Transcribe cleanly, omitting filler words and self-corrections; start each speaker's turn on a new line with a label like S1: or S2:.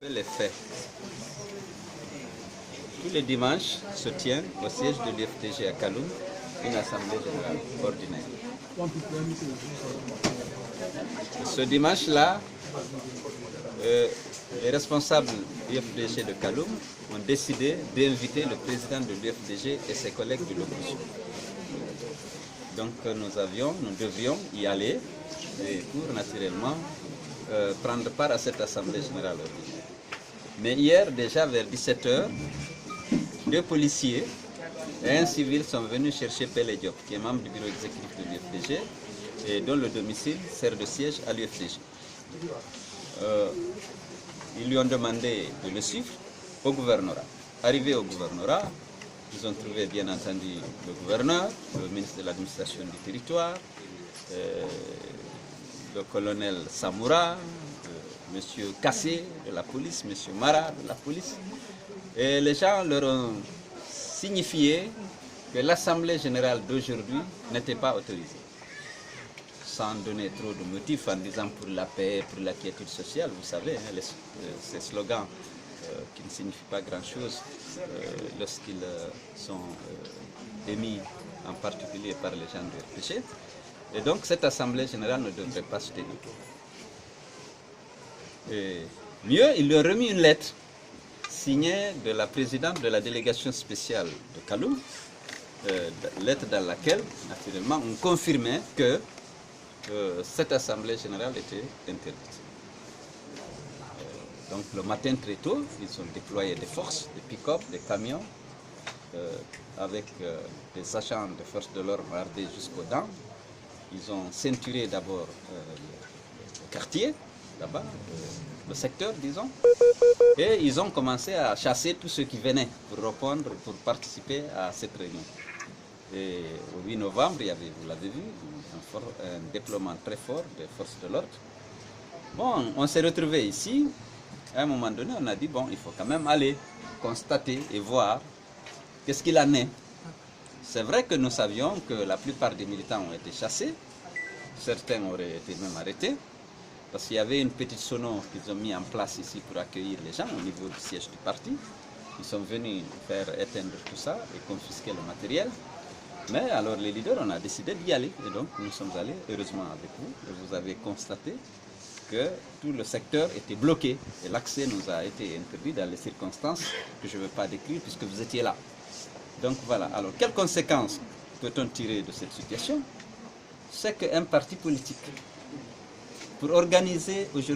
S1: Les faits. Tous les dimanches se tient au siège de l'UFDG à Kaloum une assemblée générale ordinaire. Ce dimanche-là, les responsables de l'UFDG de Kaloum ont décidé d'inviter le président de l'UFDG et ses collègues de l'opposition. Donc nous devions y aller pour naturellement prendre part à cette assemblée générale ordinaire. Mais hier, déjà vers 17 h, deux policiers et un civil sont venus chercher Pelé Diop, qui est membre du bureau exécutif de l'UFDG et dont le domicile sert de siège à l'UFDG. Ils lui ont demandé de le suivre au gouvernorat. Arrivé au gouvernorat, ils ont trouvé bien entendu le gouverneur, le ministre de l'administration du territoire, le colonel Samoura, M. Kassé de la police, M. Mara de la police. Et les gens leur ont signifié que l'Assemblée générale d'aujourd'hui n'était pas autorisée. Sans donner trop de motifs, en disant pour la paix, pour la quiétude sociale, vous savez, hein, ces slogans qui ne signifient pas grand-chose lorsqu'ils sont émis en particulier par les gens du RPG. Et donc cette Assemblée générale ne devrait pas se tenir. Et mieux, il leur a remis une lettre signée de la présidente de la délégation spéciale de Kaloum, lettre dans laquelle, naturellement, on confirmait que cette Assemblée générale était interdite. Donc le matin très tôt, ils ont déployé des forces, des pick-up, des camions, avec des agents de forces de l'ordre armés jusqu'aux dents. Ils ont ceinturé d'abord le quartier, là-bas, le secteur, disons, et ils ont commencé à chasser tous ceux qui venaient pour répondre, pour participer à cette réunion. Et au 8 novembre, il y avait, vous l'avez vu, un déploiement très fort des forces de l'ordre. Bon, on s'est retrouvés ici. À un moment donné, on a dit, bon, il faut quand même aller constater et voir qu'est-ce qu'il en est. C'est vrai que nous savions que la plupart des militants ont été chassés. Certains auraient été même arrêtés. Parce qu'il y avait une petite sono qu'ils ont mis en place ici pour accueillir les gens au niveau du siège du parti. Ils sont venus faire éteindre tout ça et confisquer le matériel. Mais alors les leaders, on a décidé d'y aller. Et donc nous sommes allés, heureusement avec vous. Et vous avez constaté que tout le secteur était bloqué. Et l'accès nous a été interdit dans les circonstances que je ne veux pas décrire puisque vous étiez là. Donc voilà. Alors quelles conséquences peut-on tirer de cette situation? C'est qu'un parti politique, pour organiser aujourd'hui